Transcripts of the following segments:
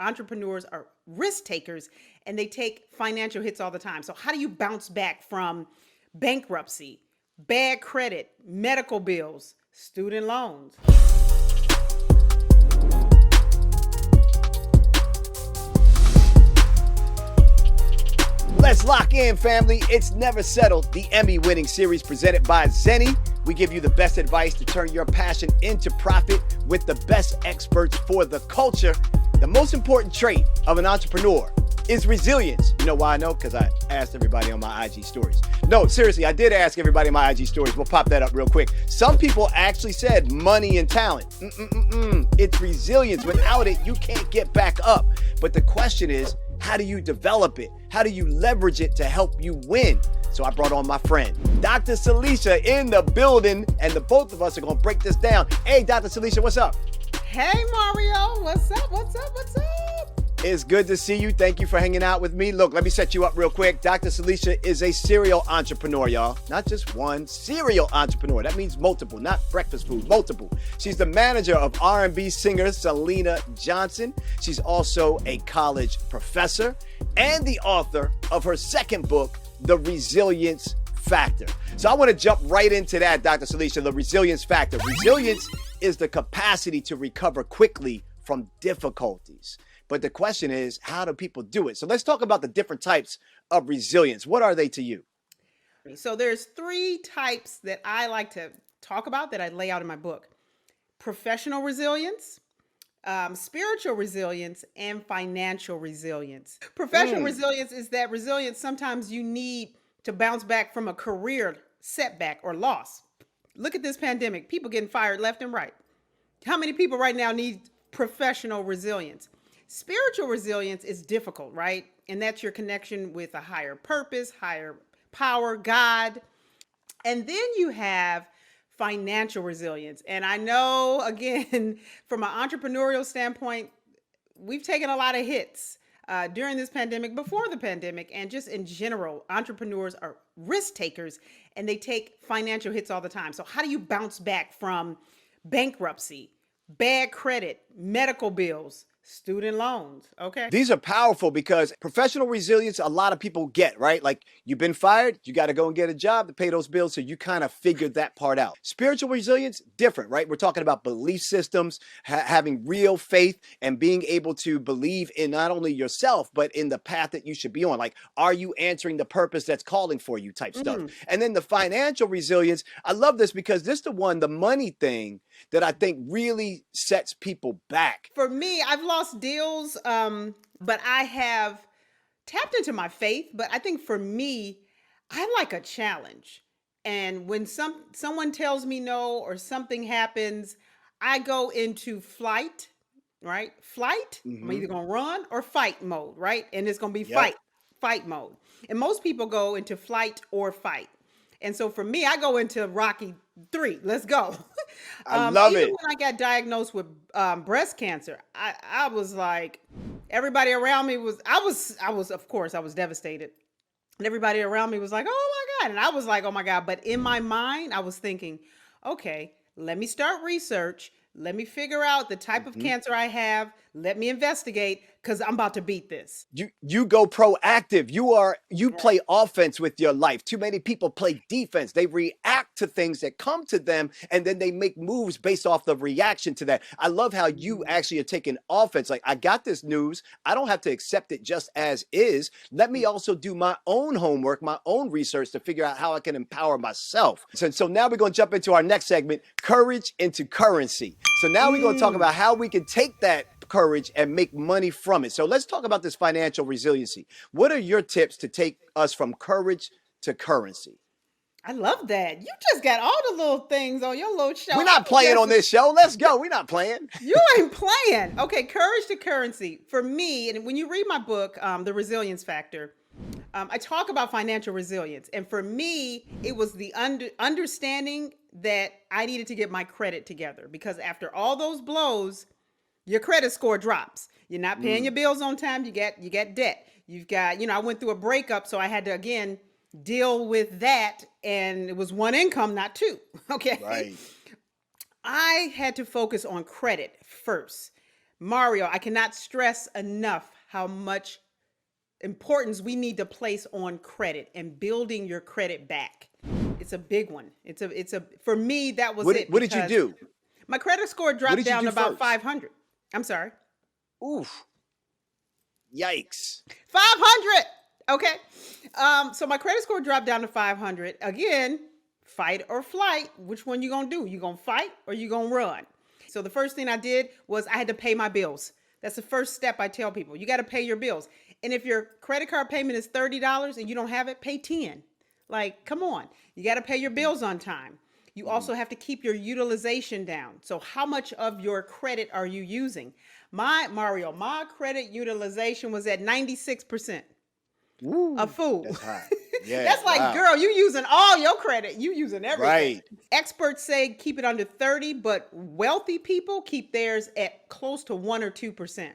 entrepreneurs are risk takers and they take financial hits all the time. So how do you bounce back from bankruptcy, bad credit, medical bills, student loans? Let's lock in, family. It's Never Settled, the Emmy-winning series presented by Zenni. We give you the best advice to turn your passion into profit with the best experts for the culture. The most important trait of an entrepreneur is resilience. You know why I know? Because I asked everybody on my IG stories. No, seriously, I did ask everybody on my IG stories. We'll pop that up real quick. Some people actually said money and talent. It's resilience. Without it, you can't get back up. But the question is, how do you develop it? How do you leverage it to help you win? So I brought on my friend, Dr. Syleecia, in the building, and the both of us are going to break this down. Hey, Dr. Syleecia, what's up? Hey, Mario. What's up? What's up? What's up? It's good to see you. Thank you for hanging out with me. Look, let me set you up real quick. Dr. Syleecia is a serial entrepreneur, y'all. Not just one, serial entrepreneur. That means multiple, not breakfast food, multiple. She's the manager of R&B singer Syleecia Thompson. She's also a college professor and the author of her second book, The Resilience Factor. So I want to jump right into that, Dr. Syleecia, the resilience factor. Resilience is the capacity to recover quickly from difficulties. But the question is, how do people do it? So let's talk about the different types of resilience. What are they to you? So there's three types that I like to talk about that I lay out in my book: professional resilience, spiritual resilience, and financial resilience. Professional resilience is that resilience sometimes you need to bounce back from a career setback or loss. Look at this pandemic, people getting fired left and right. How many people right now need professional resilience? Spiritual resilience is difficult, right? And that's your connection with a higher purpose, higher power, God. And then you have financial resilience. And I know, again, from an entrepreneurial standpoint, we've taken a lot of hits during this pandemic, before the pandemic, and just in general, entrepreneurs are risk takers and they take financial hits all the time. So how do you bounce back from bankruptcy, bad credit, medical bills, student loans? Okay. These are powerful because professional resilience, a lot of people get, right? Like, you've been fired, you got to go and get a job to pay those bills. So you kind of figured that part out. Spiritual resilience, different, right? We're talking about belief systems, having real faith and being able to believe in not only yourself, but in the path that you should be on. Like, are you answering the purpose that's calling for you type stuff? And then the financial resilience, I love this because this is the money thing that I think really sets people back. For me, I've lost deals, but I have tapped into my faith. But I think for me, I like a challenge. And when someone tells me no or something happens, I go into flight, right? Flight, I'm either going to run or fight mode, right? And it's going to be fight mode. And most people go into flight or fight. And so for me, I go into Rocky 3. Let's go. I love it. Even when I got diagnosed with breast cancer, I was like, everybody around me was, of course, I was devastated. And everybody around me was like, oh my God. And I was like, oh my God. But in my mind, I was thinking, okay, let me start research. Let me figure out the type of cancer I have. Let me investigate, because I'm about to beat this. You go proactive. You play offense with your life. Too many people play defense. They react to things that come to them, and then they make moves based off the reaction to that. I love how you actually are taking offense. Like, I got this news. I don't have to accept it just as is. Let me also do my own homework, my own research to figure out how I can empower myself. So now we're going to jump into our next segment, courage into currency. So now we're going to talk about how we can take that courage and make money from it. So let's talk about this financial resiliency. What are your tips to take us from courage to currency? I love that. You just got all the little things on your little show. We're not playing on this show. Let's go. We're not playing. You ain't playing. Okay, courage to currency. For me, and when you read my book, The Resilience Factor, I talk about financial resilience. And for me, it was the understanding that I needed to get my credit together, because after all those blows, your credit score drops. You're not paying your bills on time. You get debt. You've got, I went through a breakup, so I had to, again, deal with that. And it was one income, not two. Okay. Right. I had to focus on credit first, Mario, I cannot stress enough how much importance we need to place on credit and building your credit back. It's a big one. For me, that was it What did you because do? my credit score What dropped did you down do to about first? 500. I'm sorry. Oof. Yikes. 500. Okay. So my credit score dropped down to 500. Again, fight or flight. Which one you gonna do? You gonna fight or you gonna run? So the first thing I did was I had to pay my bills. That's the first step I tell people. You got to pay your bills. And if your credit card payment is $30 and you don't have it, pay 10. Like, come on. You got to pay your bills on time. You also have to keep your utilization down. So how much of your credit are you using? My credit utilization was at 96%. Woo, A fool. that's high. Yeah, That's like, wow. girl, you using all your credit. You using everything. Right. Experts say keep it under 30, but wealthy people keep theirs at close to 1 or 2%. So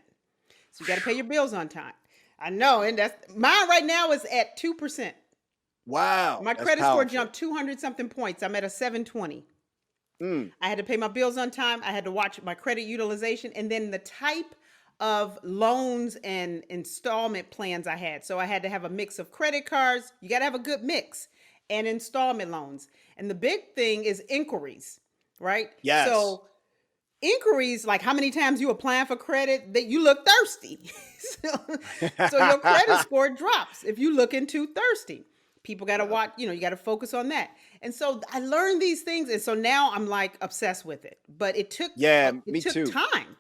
you got to pay your bills on time. I know, and that's mine right now is at 2%. Wow. My that's credit score powerful. jumped 200 something points. I'm at a 720. Mm. I had to pay my bills on time. I had to watch my credit utilization and then the type of loans and installment plans I had. So I had to have a mix of credit cards. You got to have a good mix and installment loans. And the big thing is inquiries, right? Yes. So inquiries, like how many times you applying for credit, that you look thirsty. so your credit score drops if you looking too thirsty. People got to watch, you got to focus on that. And so I learned these things. And so now I'm like obsessed with it, but it took Me too. time.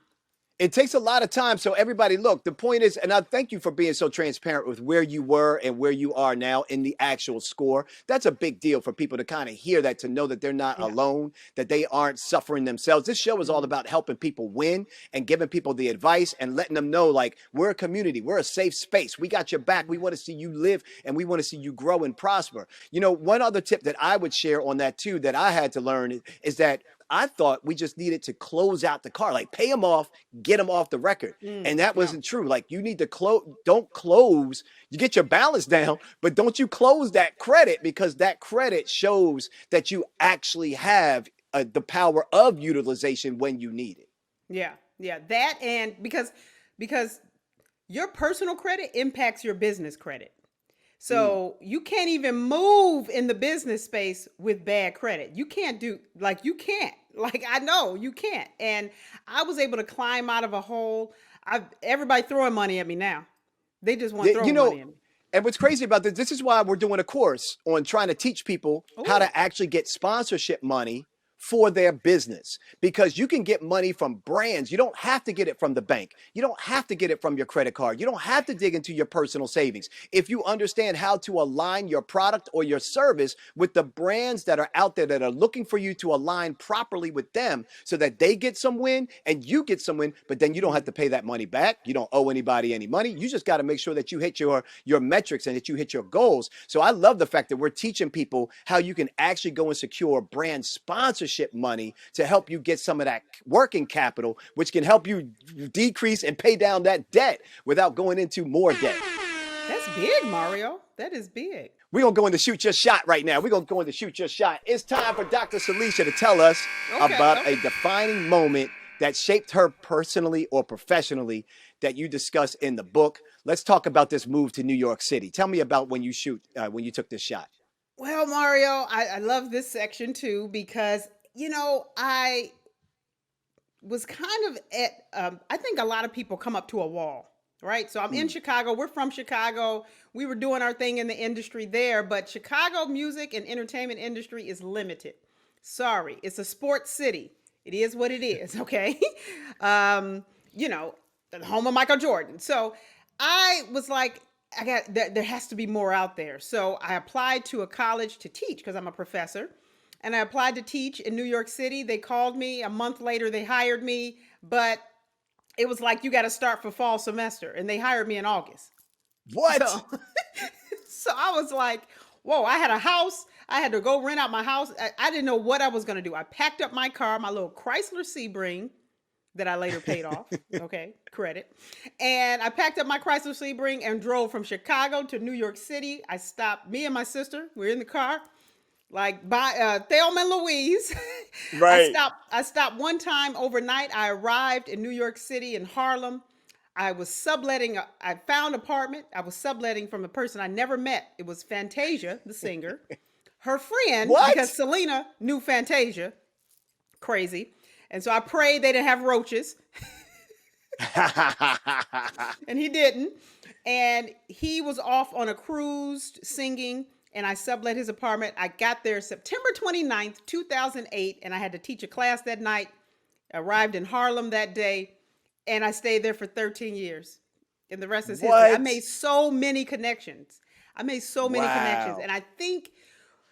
It takes a lot of time. So everybody, look, the point is, and I thank you for being so transparent with where you were and where you are now in the actual score. That's a big deal for people to kind of hear that, to know that they're not alone, that they aren't suffering themselves. This show is all about helping people win and giving people the advice and letting them know, like, we're a community. We're a safe space. We got your back. We want to see you live and we want to see you grow and prosper. One other tip that I would share on that too, that I had to learn is that I thought we just needed to close out the car, like pay them off, get them off the record. And that wasn't true. Like, you need to don't close, you get your balance down, but don't you close that credit, because that credit shows that you actually have the power of utilization when you need it. Yeah. That, and because your personal credit impacts your business credit. So you can't even move in the business space with bad credit. You can't. I know you can't. And I was able to climb out of a hole. Everybody throwing money at me now. They just want to throw money at me. And what's crazy about this is why we're doing a course on trying to teach people how to actually get sponsorship money for their business, because you can get money from brands. You don't have to get it from the bank. You don't have to get it from your credit card. You don't have to dig into your personal savings. If you understand how to align your product or your service with the brands that are out there that are looking for you to align properly with them, so that they get some win and you get some win, but then you don't have to pay that money back. You don't owe anybody any money. You just got to make sure that you hit your metrics and that you hit your goals. So I love the fact that we're teaching people how you can actually go and secure brand sponsorship money to help you get some of that working capital, which can help you decrease and pay down that debt without going into more debt. That's big, Mario. That is big. We're going to go into Shoot Your Shot right now. We're going to go into Shoot Your Shot. It's time for Dr. Syleecia to tell us about a defining moment that shaped her personally or professionally that you discuss in the book. Let's talk about this move to New York City. Tell me about when you took this shot. Well, Mario, I love this section too, because I was kind of I think a lot of people come up to a wall, right? So I'm in Chicago. We're from Chicago. We were doing our thing in the industry there, but Chicago music and entertainment industry is limited. Sorry, it's a sports city. It is what it is, okay? The home of Michael Jordan. So I was like, there has to be more out there. So I applied to a college to teach, because I'm a professor. And I applied to teach in New York City. They called me a month later. They hired me, but it was like, you got to start for fall semester. And they hired me in August. What? So I was like, whoa, I had a house. I had to go rent out my house. I didn't know what I was going to do. I packed up my car, my little Chrysler Sebring that I later paid off. Okay, credit. And I packed up my Chrysler Sebring and drove from Chicago to New York City. I stopped, me and my sister, we're in the car. like by Thelma and Louise. Right. I stopped one time overnight. I arrived in New York City in Harlem. I was subletting. I found an apartment. I was subletting from a person I never met. It was Fantasia, the singer. Her friend, What? because Selena knew Fantasia. Crazy. And so I prayed they didn't have roaches. And he didn't. And he was off on a cruise singing, and I sublet his apartment. I got there September 29th, 2008, and I had to teach a class that night. Arrived in Harlem that day, and I stayed there for 13 years. And the rest is history. I made so many connections. And I think,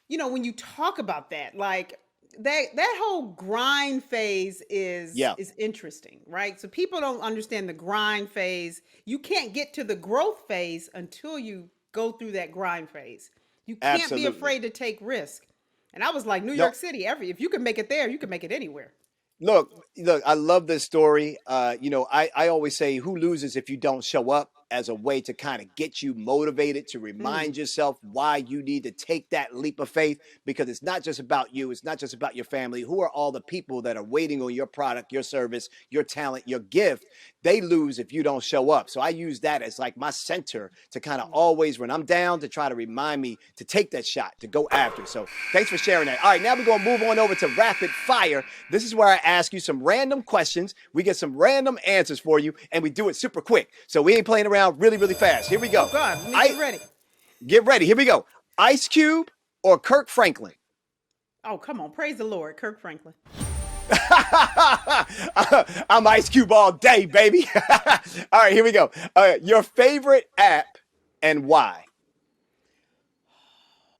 when you talk about that, like that whole grind phase is interesting, right? So people don't understand the grind phase. You can't get to the growth phase until you go through that grind phase. You can't be afraid to take risk. And I was like, New York City, if you can make it there, you can make it anywhere. Look, I love this story. I always say, who loses if you don't show up, as a way to kind of get you motivated, to remind yourself why you need to take that leap of faith, because it's not just about you. It's not just about your family. Who are all the people that are waiting on your product, your service, your talent, your gift? They lose if you don't show up. So I use that as like my center to kind of always, when I'm down, to try to remind me to take that shot, to go after. So thanks for sharing that. All right, now we're going to move on over to rapid fire. This is where I ask you some random questions. We get some random answers for you, and we do it super quick. So we ain't playing around, really, really fast. Here we go. Oh God, get ready. Get ready. Here we go. Ice Cube or Kirk Franklin? Oh, come on. Praise the Lord. Kirk Franklin. I'm Ice Cube all day, baby. All right, here we go. Your favorite app and why?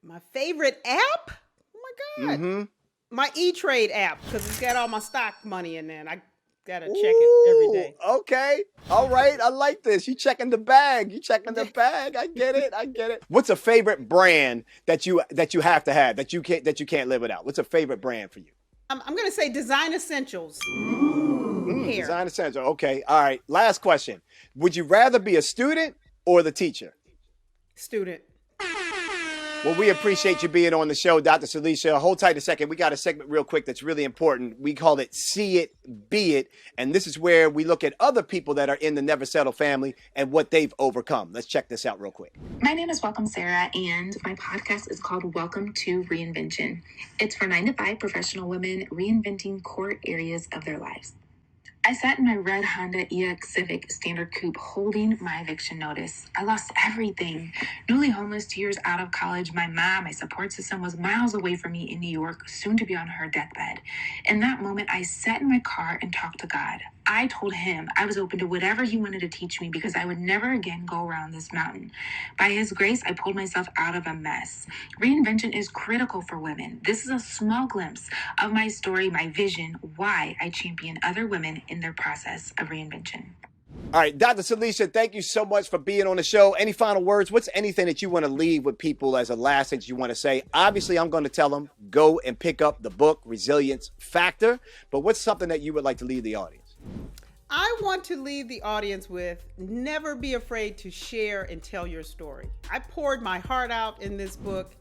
My favorite app? Oh my God. Mm-hmm. My E-Trade app, because it's got all my stock money in there, and I gotta check it every day. Okay. All right. I like this. You checking the bag. I get it. What's a favorite brand that you have to have, that you can't live without? What's a favorite brand for you? I'm gonna say Design Essentials. Hair. Design Essentials. Okay. All right. Last question. Would you rather be a student or the teacher? Student. Well, we appreciate you being on the show, Dr. Syleecia. Hold tight a second. We got a segment real quick that's really important. We call it See It, Be It. And this is where we look at other people that are in the Never Settle family and what they've overcome. Let's check this out real quick. My name is Welcome Sarah, and my podcast is called Welcome to Reinvention. It's for 9 to 5 professional women reinventing core areas of their lives. I sat in my red Honda EX Civic Standard Coupe holding my eviction notice. I lost everything. Newly homeless, 2 years out of college, my mom, my support system, was miles away from me in New York, soon to be on her deathbed. In that moment, I sat in my car and talked to God. I told him I was open to whatever he wanted to teach me, because I would never again go around this mountain. By his grace, I pulled myself out of a mess. Reinvention is critical for women. This is a small glimpse of my story, my vision, why I champion other women in their process of reinvention. All right, Dr. Syleecia, thank you so much for being on the show. Any final words? What's anything that you want to leave with people as a last thing that you want to say? Obviously, I'm going to tell them, go and pick up the book, Resilience Factor. But what's something that you would like to leave the audience? I want to leave the audience with, never be afraid to share and tell your story. I poured my heart out in this book.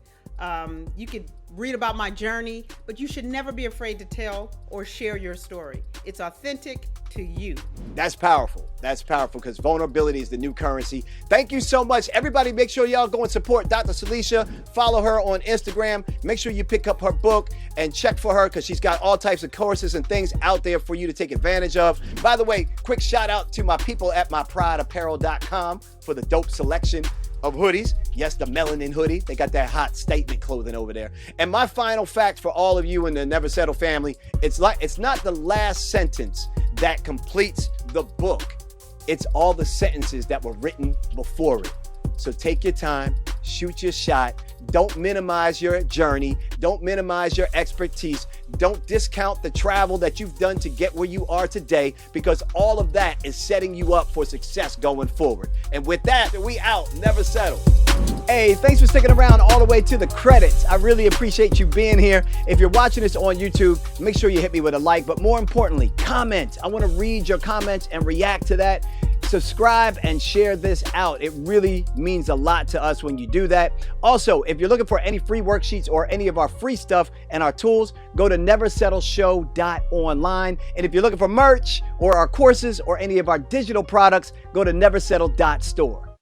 You could read about my journey, but you should never be afraid to tell or share your story. It's authentic to you. That's powerful. That's powerful, because vulnerability is the new currency. Thank you so much. Everybody, make sure y'all go and support Dr. Syleecia. Follow her on Instagram. Make sure you pick up her book and check for her, because she's got all types of courses and things out there for you to take advantage of. By the way, quick shout out to my people at myprideapparel.com for the dope selection of hoodies. Yes, the melanin hoodie. They got that hot statement clothing over there. And my final fact for all of you in the Never Settle family, it's not the last sentence that completes the book. It's all the sentences that were written before it. So take your time, shoot your shot. Don't minimize your journey. Don't minimize your expertise. Don't discount the travel that you've done to get where you are today, because all of that is setting you up for success going forward. And with that, we out. Never settle. Hey, thanks for sticking around all the way to the credits. I really appreciate you being here. If you're watching this on YouTube, make sure you hit me with a like, but more importantly, comment. I want to read your comments and react to that. subscribe and share this out. It really means a lot to us when you do that. Also, if you're looking for any free worksheets or any of our free stuff and our tools, go to neversettleshow.online. And if you're looking for merch or our courses or any of our digital products, go to neversettle.store.